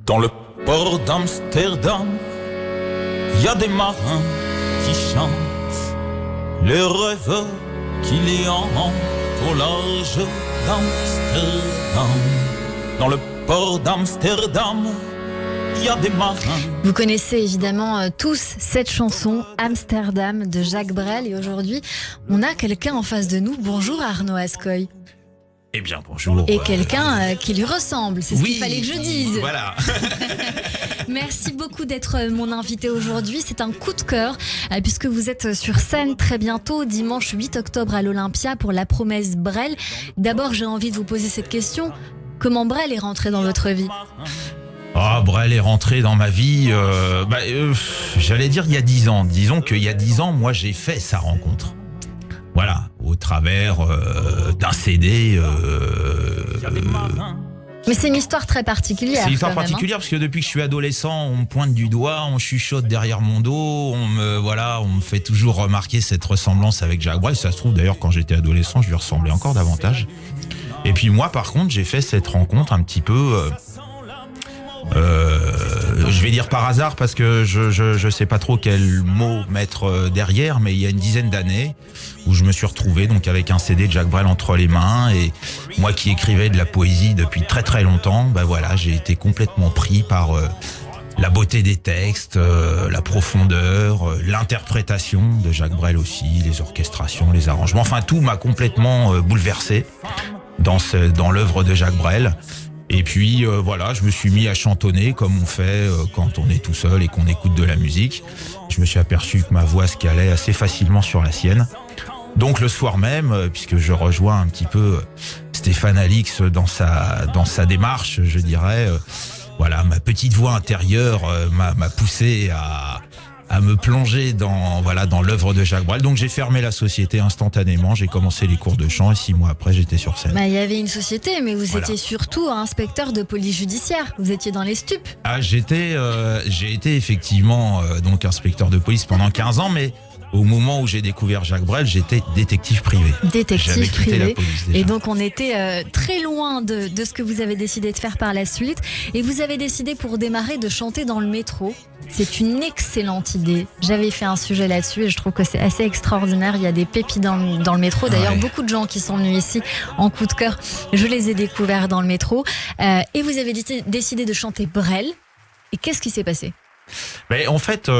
Dans le port d'Amsterdam, il y a des marins qui chantent les rêves qu'il y a au large d'Amsterdam. Dans le port d'Amsterdam, il y a des marins. Vous connaissez évidemment tous cette chanson Amsterdam de Jacques Brel, et aujourd'hui on a quelqu'un en face de nous. Bonjour Arnaud Ascoy. Eh bien, bonjour. Et quelqu'un qui lui ressemble, c'est ce qu'il fallait que je dise. Voilà. Merci beaucoup d'être mon invité aujourd'hui. C'est un coup de cœur puisque vous êtes sur scène très bientôt, dimanche 8 octobre à l'Olympia pour La Promesse Brel. D'abord, j'ai envie de vous poser cette question. Comment Brel est rentré dans votre vie ? Brel est rentré dans ma vie, j'allais dire il y a 10 ans. Disons qu'il y a 10 ans, moi j'ai fait sa rencontre. Voilà, au travers d'un CD. Mais c'est une histoire très particulière. C'est une histoire particulière parce que depuis que je suis adolescent, on me pointe du doigt, on chuchote derrière mon dos, on me fait toujours remarquer cette ressemblance avec Jacques Brel. Ça se trouve d'ailleurs quand j'étais adolescent, je lui ressemblais encore davantage. Et puis moi par contre, j'ai fait cette rencontre un petit peu... je vais dire par hasard parce que je sais pas trop quel mot mettre derrière, mais il y a une dizaine d'années où je me suis retrouvé donc avec un CD de Jacques Brel entre les mains, et moi qui écrivais de la poésie depuis très très longtemps, j'ai été complètement pris par la beauté des textes, la profondeur, l'interprétation de Jacques Brel aussi, les orchestrations, les arrangements, enfin tout m'a complètement bouleversé dans l'œuvre de Jacques Brel. Et puis je me suis mis à chantonner comme on fait quand on est tout seul et qu'on écoute de la musique. Je me suis aperçu que ma voix se calait assez facilement sur la sienne. Donc le soir même, puisque je rejoins un petit peu Stéphane Alix dans sa démarche, je dirais, ma petite voix intérieure m'a poussé à me plonger dans l'œuvre de Jacques Brel. Donc j'ai fermé la société instantanément, j'ai commencé les cours de chant et 6 mois après j'étais sur scène. Il y avait une société, mais vous étiez surtout inspecteur de police judiciaire, vous étiez dans les stupes. J'ai été effectivement donc inspecteur de police pendant 15 ans, mais au moment où j'ai découvert Jacques Brel, j'étais détective privé. Détective privé. La police, déjà. Et donc on était très loin de ce que vous avez décidé de faire par la suite. Et vous avez décidé pour démarrer de chanter dans le métro. C'est une excellente idée. J'avais fait un sujet là-dessus et je trouve que c'est assez extraordinaire. Il y a des pépites dans le métro. D'ailleurs, beaucoup de gens qui sont venus ici en coup de cœur, je les ai découverts dans le métro. Et vous avez décidé de chanter Brel. Et qu'est-ce qui s'est passé ? En fait,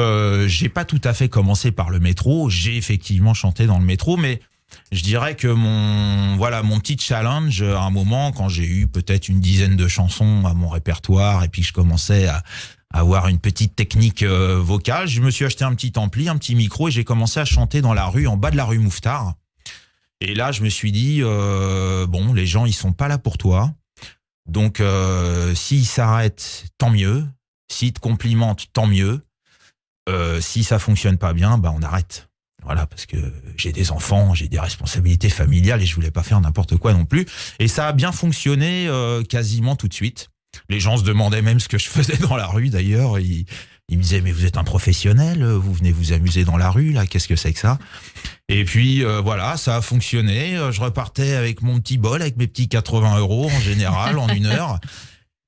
j'ai pas tout à fait commencé par le métro. J'ai effectivement chanté dans le métro, mais je dirais que mon petit challenge à un moment, quand j'ai eu peut-être une dizaine de chansons à mon répertoire et puis je commençais à avoir une petite technique vocale, je me suis acheté un petit ampli, un petit micro et j'ai commencé à chanter dans la rue, en bas de la rue Mouffetard. Et là, je me suis dit, les gens, ils sont pas là pour toi. Donc, s'ils s'arrêtent, tant mieux. S'ils te complimentent, tant mieux. Si ça fonctionne pas bien, on arrête. Voilà, parce que j'ai des enfants, j'ai des responsabilités familiales et je voulais pas faire n'importe quoi non plus. Et ça a bien fonctionné quasiment tout de suite. Les gens se demandaient même ce que je faisais dans la rue d'ailleurs. Ils me disaient, mais vous êtes un professionnel, vous venez vous amuser dans la rue, là, qu'est-ce que c'est que ça ? Et puis ça a fonctionné. Je repartais avec mon petit bol, avec mes petits 80 € en général, en 1 heure.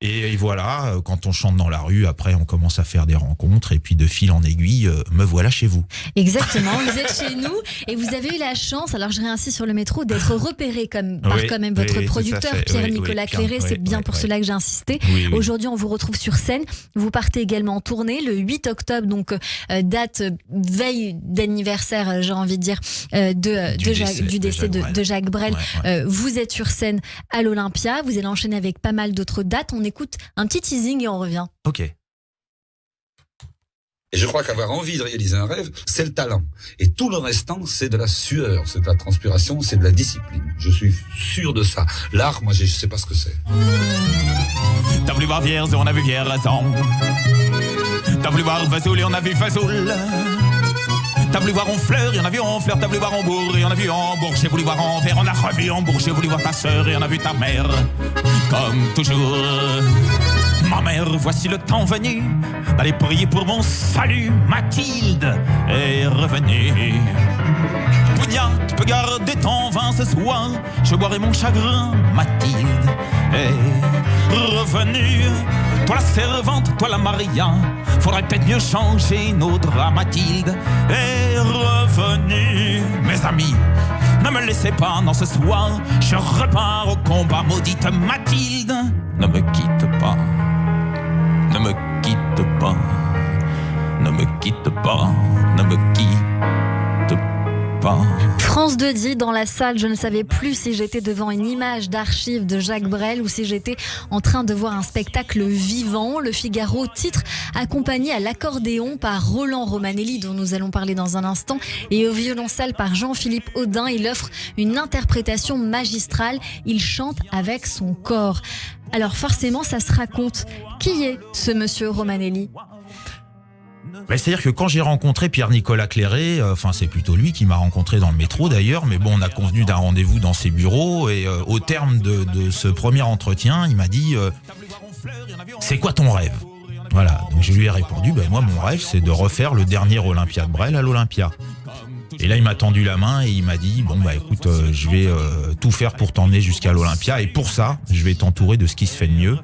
Et voilà, quand on chante dans la rue, après on commence à faire des rencontres et puis de fil en aiguille, me voilà chez vous. Exactement, vous êtes chez nous et vous avez eu la chance, alors je réinsiste sur le métro, d'être repéré par quand même votre producteur Pierre-Nicolas Cléré, c'est bien pour cela que j'ai insisté. Aujourd'hui on vous retrouve sur scène, vous partez également en tournée le 8 octobre, donc date veille d'anniversaire, j'ai envie de dire, du décès de Jacques Brel. Vous êtes sur scène à l'Olympia, vous allez enchaîner avec pas mal d'autres dates. On écoute un petit teasing et on revient. Ok. Et je crois qu'avoir envie de réaliser un rêve, c'est le talent. Et tout le restant, c'est de la sueur, c'est de la transpiration, c'est de la discipline. Je suis sûr de ça. L'art, moi, je sais pas ce que c'est. T'as voulu voir Vierge, on a vu Vierzon. T'as voulu voir Vesoul et on a vu Vesoul. T'as voulu voir Honfleur, et on a vu Honfleur. T'as voulu voir Hambourg, et on a vu Hambourg. J'ai voulu voir Anvers, on a revu Hambourg. J'ai voulu voir ta sœur, et on a vu ta mère. Comme toujours. Ma mère, voici le temps venu d'aller prier pour mon salut. Mathilde est revenue. Pounia, tu peux garder ton vin ce soir, je boirai mon chagrin. Mathilde est revenue. Toi la servante, toi la Maria, faudrait peut-être mieux changer nos draps. Mathilde est revenue. Mes amis, ne me laissez pas, non ce soir, je repars au combat. Maudite Mathilde, ne me quitte pas, ne me quitte pas, ne me quitte pas, ne me quitte pas. France 2 dit dans la salle, je ne savais plus si j'étais devant une image d'archive de Jacques Brel ou si j'étais en train de voir un spectacle vivant. Le Figaro titre accompagné à l'accordéon par Roland Romanelli, dont nous allons parler dans un instant, et au violoncelle par Jean-Philippe Audin. Il offre une interprétation magistrale. Il chante avec son corps. Alors forcément, ça se raconte. Qui est ce monsieur Romanelli ? C'est-à-dire que quand j'ai rencontré Pierre-Nicolas Clairet, c'est plutôt lui qui m'a rencontré dans le métro d'ailleurs, mais bon, on a convenu d'un rendez-vous dans ses bureaux et au terme de ce premier entretien, il m'a dit c'est quoi ton rêve ? Voilà, donc je lui ai répondu moi mon rêve c'est de refaire le dernier Olympia de Brel à l'Olympia. Et là il m'a tendu la main et il m'a dit écoute, je vais tout faire pour t'emmener jusqu'à l'Olympia et pour ça, je vais t'entourer de ce qui se fait de mieux.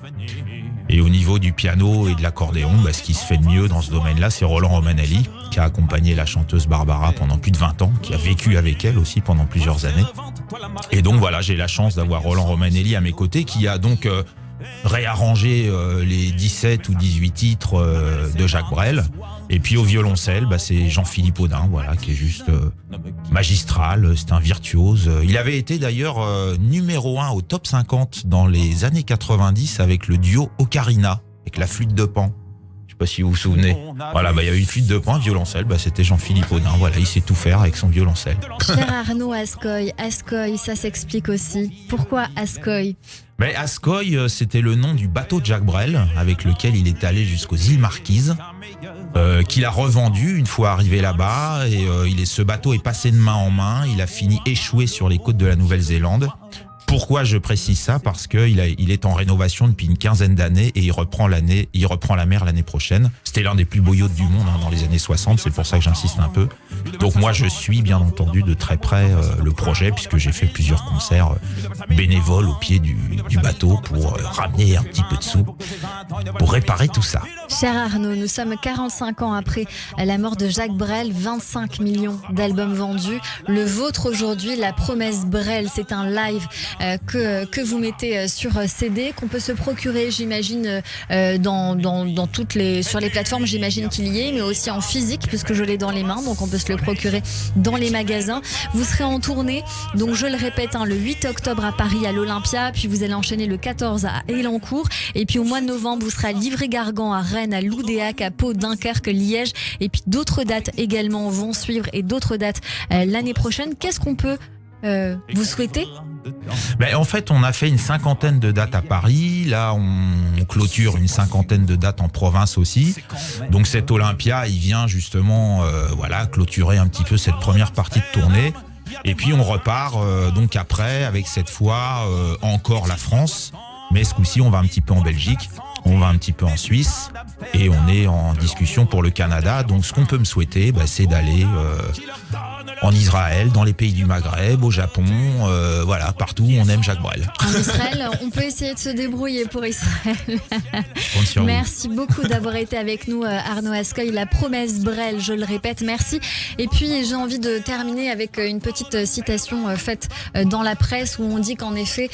Et au niveau du piano et de l'accordéon, ce qui se fait de mieux dans ce domaine-là, c'est Roland Romanelli, qui a accompagné la chanteuse Barbara pendant plus de 20 ans, qui a vécu avec elle aussi pendant plusieurs années. Et donc voilà, j'ai la chance d'avoir Roland Romanelli à mes côtés, qui a donc réarrangé les 17 ou 18 titres de Jacques Brel. Et puis au violoncelle, c'est Jean-Philippe Audin, qui est juste magistral, c'est un virtuose. Il avait été d'ailleurs numéro 1 au top 50 dans les années 90 avec le duo Ocarina, avec la flûte de Pan. Je sais pas si vous vous souvenez. Voilà, il y avait une flûte de Pan, un violoncelle, c'était Jean-Philippe Audin. Voilà, il sait tout faire avec son violoncelle. Cher Arnaud, Ascoy, ça s'explique aussi. Pourquoi Ascoy ? Ascoy, c'était le nom du bateau de Jacques Brel, avec lequel il est allé jusqu'aux îles Marquises, qu'il a revendu une fois arrivé là-bas. Et ce bateau est passé de main en main. Il a fini échoué sur les côtes de la Nouvelle-Zélande. Pourquoi je précise ça ? Parce qu'il est en rénovation depuis une quinzaine d'années et il reprend la mer l'année prochaine. C'était l'un des plus beaux yachts du monde dans les années 60, c'est pour ça que j'insiste un peu. Donc moi je suis bien entendu de très près le projet puisque j'ai fait plusieurs concerts bénévoles au pied du bateau pour ramener un petit peu de sous pour réparer tout ça. Cher Arnaud, nous sommes 45 ans après la mort de Jacques Brel, 25 millions d'albums vendus. Le vôtre aujourd'hui, La Promesse Brel, c'est un live que vous mettez sur CD, qu'on peut se procurer, j'imagine, sur les plateformes, j'imagine qu'il y est, mais aussi en physique, puisque je l'ai dans les mains, donc on peut se le procurer dans les magasins. Vous serez en tournée, donc je le répète, le 8 octobre à Paris à l'Olympia, puis vous allez enchaîner le 14 à Élancourt, et puis au mois de novembre, vous serez à Livry-Gargan, à Rennes, à Loudéac, à Pau, Dunkerque, Liège, et puis d'autres dates également vont suivre, et d'autres dates l'année prochaine. Qu'est-ce qu'on peut vous souhaiter ? En fait, on a fait une cinquantaine de dates à Paris. Là, on clôture une cinquantaine de dates en province aussi. Donc cet Olympia, il vient justement clôturer un petit peu cette première partie de tournée. Et puis on repart donc après avec cette fois encore la France. Mais ce coup-ci, on va un petit peu en Belgique, on va un petit peu en Suisse et on est en discussion pour le Canada. Donc ce qu'on peut me souhaiter, c'est d'aller en Israël, dans les pays du Maghreb, au Japon, partout où on aime Jacques Brel. En Israël, on peut essayer de se débrouiller pour Israël. Merci beaucoup d'avoir été avec nous, Arnaud Ascoy. La Promesse Brel, je le répète, merci. Et puis j'ai envie de terminer avec une petite citation faite dans la presse où on dit qu'en effet,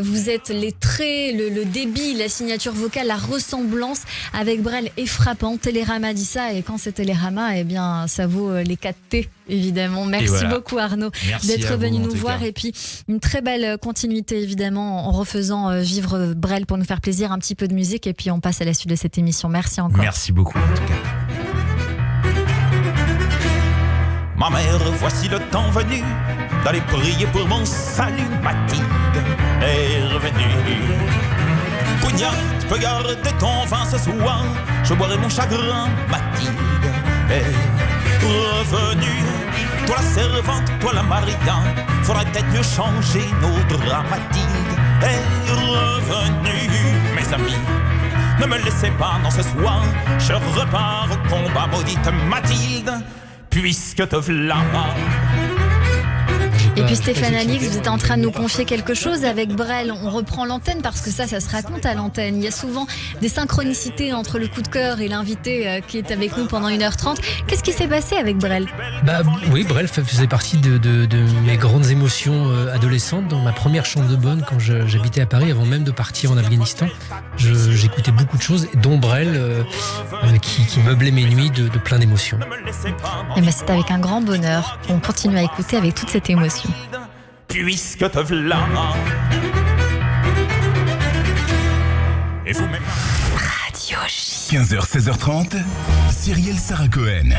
vous êtes les traits, le débit, la signature vocale, la ressemblance avec Brel est frappante. Télérama dit ça, et quand c'est Télérama, ça vaut les 4 T. Évidemment. Merci beaucoup Arnaud d'être venu nous voir, et puis une très belle continuité évidemment en refaisant vivre Brel pour nous faire plaisir, un petit peu de musique, et puis on passe à la suite de cette émission. Merci encore. Merci beaucoup en tout cas. Ma mère, voici le temps venu d'aller prier pour mon salut. Mathilde est revenue. Pounia, tu peux garder ton vin ce soir, je boirai mon chagrin. Mathilde est revenue. Toi la servante, toi la Maria, faudrait peut-être mieux changer nos draps. Mathilde est revenue. Mes amis, Ne me laissez pas dans ce soir, je repars au combat, maudite Mathilde, puisque te v'là. Et puis Stéphane Alix, vous êtes en train de nous confier quelque chose avec Brel. On reprend l'antenne parce que ça se raconte à l'antenne. Il y a souvent des synchronicités entre le coup de cœur et l'invité qui est avec nous pendant 1h30. Qu'est-ce qui s'est passé avec Brel ? Oui, Brel faisait partie de mes grandes émotions adolescentes. Dans ma première chambre de bonne, quand j'habitais à Paris, avant même de partir en Afghanistan, j'écoutais beaucoup de choses, dont Brel, qui meublait mes nuits de plein d'émotions. Et ben c'est avec un grand bonheur qu'on continue à écouter avec toute cette émotion. Puisque te v'là. Et vous-même. Radio J. 15h, 16h30, Cyrielle Sarah Cohen.